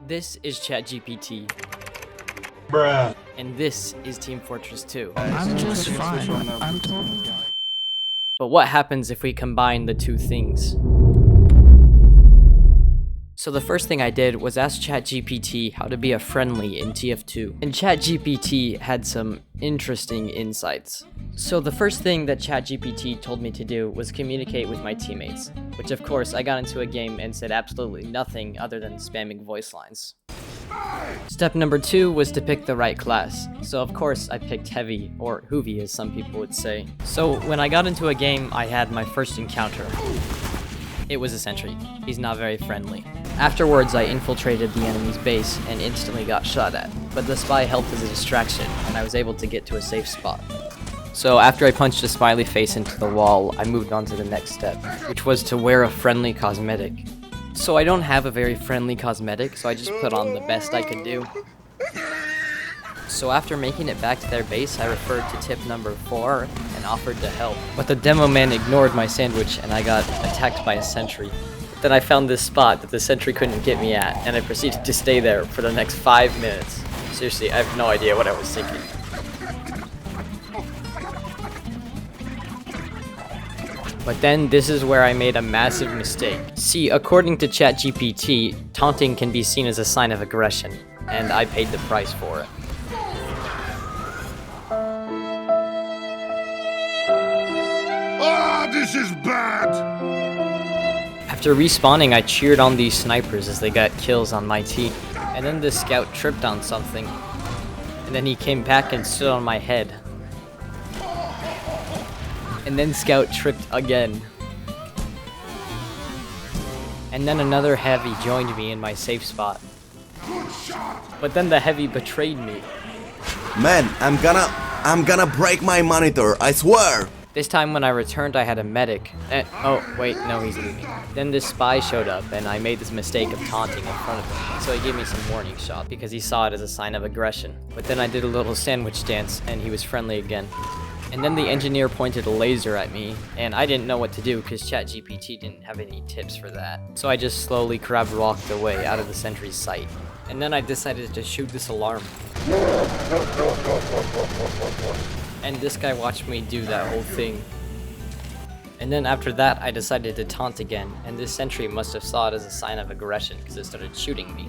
This is ChatGPT, Bruh. and this is Team Fortress 2. I'm just fine. I'm totally. But what happens if we combine the two things? So the first thing I did was ask ChatGPT how to be a friendly in TF2, and ChatGPT had some interesting insights. So the first thing that ChatGPT told me to do was communicate with my teammates, which of course I got into a game and said absolutely nothing other than spamming voice lines. Step number 2 was to pick the right class, so of course I picked Heavy, or Hoovy as some people would say. So when I got into a game, I had my first encounter. It was a sentry. He's not very friendly. Afterwards, I infiltrated the enemy's base and instantly got shot at, but the spy helped as a distraction, and I was able to get to a safe spot. So after I punched a smiley face into the wall, I moved on to the next step, which was to wear a friendly cosmetic. So I don't have a very friendly cosmetic, so I just put on the best I could do. So after making it back to their base, I referred to tip number 4 and offered to help. But the demo man ignored my sandwich and I got attacked by a sentry. Then I found this spot that the sentry couldn't get me at, and I proceeded to stay there for the next 5 minutes. Seriously, I have no idea what I was thinking. But then this is where I made a massive mistake. See, according to ChatGPT, taunting can be seen as a sign of aggression, and I paid the price for it. Ah, this is bad! After respawning, I cheered on these snipers as they got kills on my team. And then this scout tripped on something. And then he came back and stood on my head. And then scout tripped again. And then another heavy joined me in my safe spot. But then the heavy betrayed me. Man, I'm gonna break my monitor, I swear! This time when I returned, I had a medic. Oh, wait, no, he's leaving. Then this spy showed up, and I made this mistake of taunting in front of him. So he gave me some warning shot, because he saw it as a sign of aggression. But then I did a little sandwich dance, and he was friendly again. And then the engineer pointed a laser at me, and I didn't know what to do, because ChatGPT didn't have any tips for that. So I just slowly crab walked away out of the sentry's sight. And then I decided to shoot this alarm. And this guy watched me do that whole thing. And then after that, I decided to taunt again, and this sentry must have saw it as a sign of aggression because it started shooting me.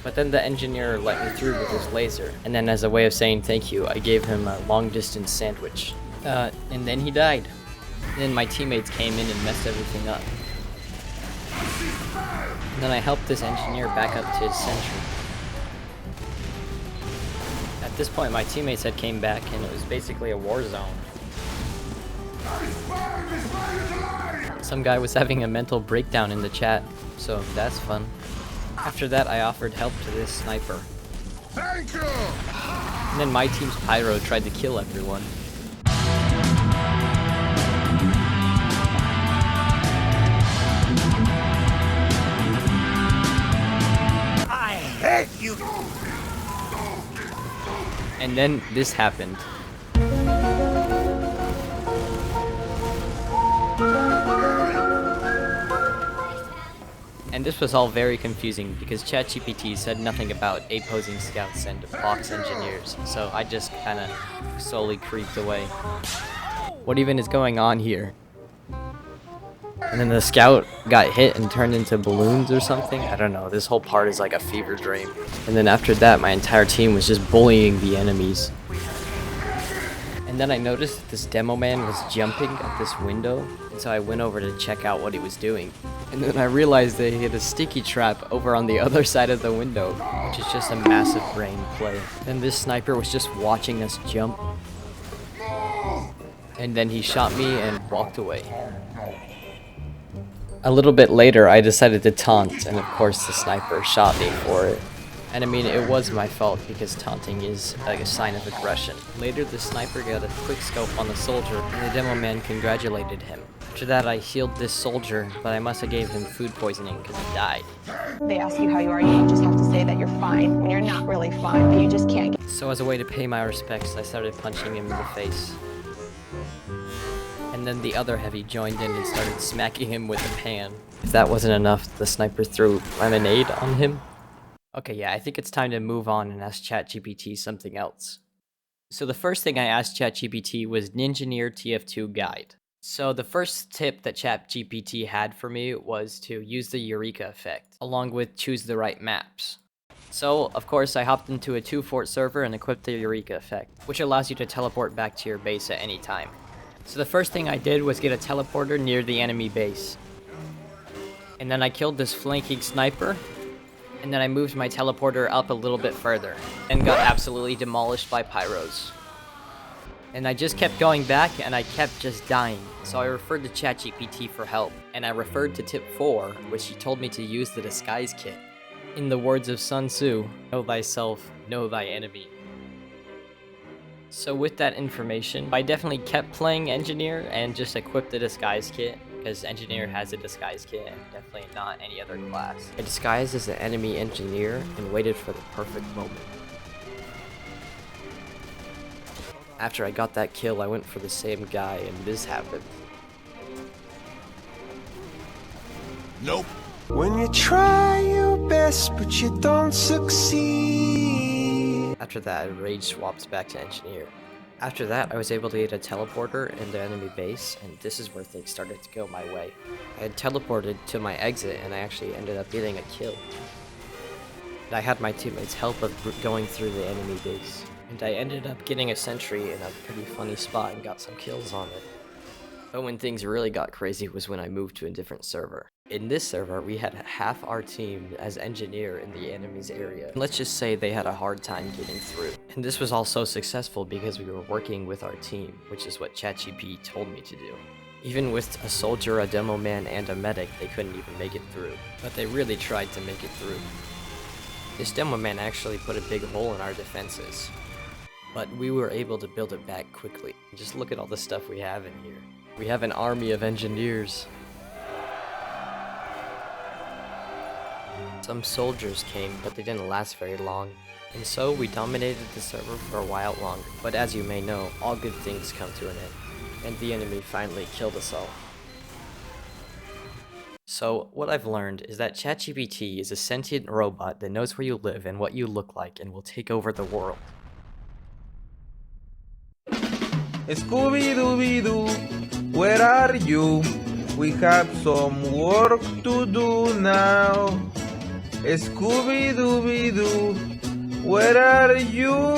But then the engineer let me through with his laser, and then as a way of saying thank you, I gave him a long-distance sandwich. And then he died. And then my teammates came in and messed everything up. And then I helped this engineer back up to his sentry. At this point, my teammates had came back, and it was basically a war zone. Some guy was having a mental breakdown in the chat, so that's fun. After that, I offered help to this sniper. Thank you! And then my team's pyro tried to kill everyone. I hate you! And then this happened. And this was all very confusing because ChatGPT said nothing about opposing scouts and box engineers, so I just kinda slowly creeped away. What even is going on here? And then the scout got hit and turned into balloons or something? I don't know, this whole part is like a fever dream. And then after that, my entire team was just bullying the enemies. And then I noticed that this demo man was jumping at this window, and so I went over to check out what he was doing. And then I realized that he had a sticky trap over on the other side of the window, which is just a massive brain play. And this sniper was just watching us jump. And then he shot me and walked away. A little bit later, I decided to taunt, and of course the sniper shot me for it. And I mean, it was my fault because taunting is like a sign of aggression. Later, the sniper got a quick scope on the soldier, and the demo man congratulated him. After that, I healed this soldier, but I must have gave him food poisoning because he died. They ask you how you are, you just have to say that you're fine when you're not really fine, but you just can't get. So as a way to pay my respects, I started punching him in the face. And then the other heavy joined in and started smacking him with a pan. If that wasn't enough, the sniper threw lemonade on him. Okay, yeah, I think it's time to move on and ask ChatGPT something else. So the first thing I asked ChatGPT was Ninjaneer TF2 guide. So the first tip that ChatGPT had for me was to use the Eureka effect, along with choose the right maps. So, of course, I hopped into a 2-fort server and equipped the Eureka effect, which allows you to teleport back to your base at any time. So the first thing I did was get a teleporter near the enemy base. And then I killed this flanking sniper, and then I moved my teleporter up a little bit further, and got absolutely demolished by pyros. And I just kept going back, and I kept just dying, so I referred to ChatGPT for help, and I referred to tip 4, which he told me to use the disguise kit. In the words of Sun Tzu, know thyself, know thy enemy. So with that information, I definitely kept playing Engineer and just equipped the disguise kit, because Engineer has a disguise kit and definitely not any other class. I disguised as an enemy Engineer and waited for the perfect moment. After I got that kill, I went for the same guy and this happened. Nope. When you try your best but you don't succeed. After that, I rage swapped back to Engineer. After that, I was able to get a teleporter in the enemy base, and this is where things started to go my way. I had teleported to my exit, and I actually ended up getting a kill. And I had my teammates' help of going through the enemy base. And I ended up getting a sentry in a pretty funny spot and got some kills on it. But when things really got crazy was when I moved to a different server. In this server, we had half our team as Engineer in the enemy's area. Let's just say they had a hard time getting through. And this was also successful because we were working with our team, which is what ChatGPT told me to do. Even with a soldier, a demo man, and a medic, they couldn't even make it through. But they really tried to make it through. This demo man actually put a big hole in our defenses. But we were able to build it back quickly. Just look at all the stuff we have in here. We have an army of engineers. Some soldiers came, but they didn't last very long. And so we dominated the server for a while longer. But as you may know, all good things come to an end. And the enemy finally killed us all. So, what I've learned is that ChatGPT is a sentient robot that knows where you live and what you look like and will take over the world. Scooby-Dooby-Doo, where are you? We have some work to do now. Scooby-Dooby-Doo, where are you?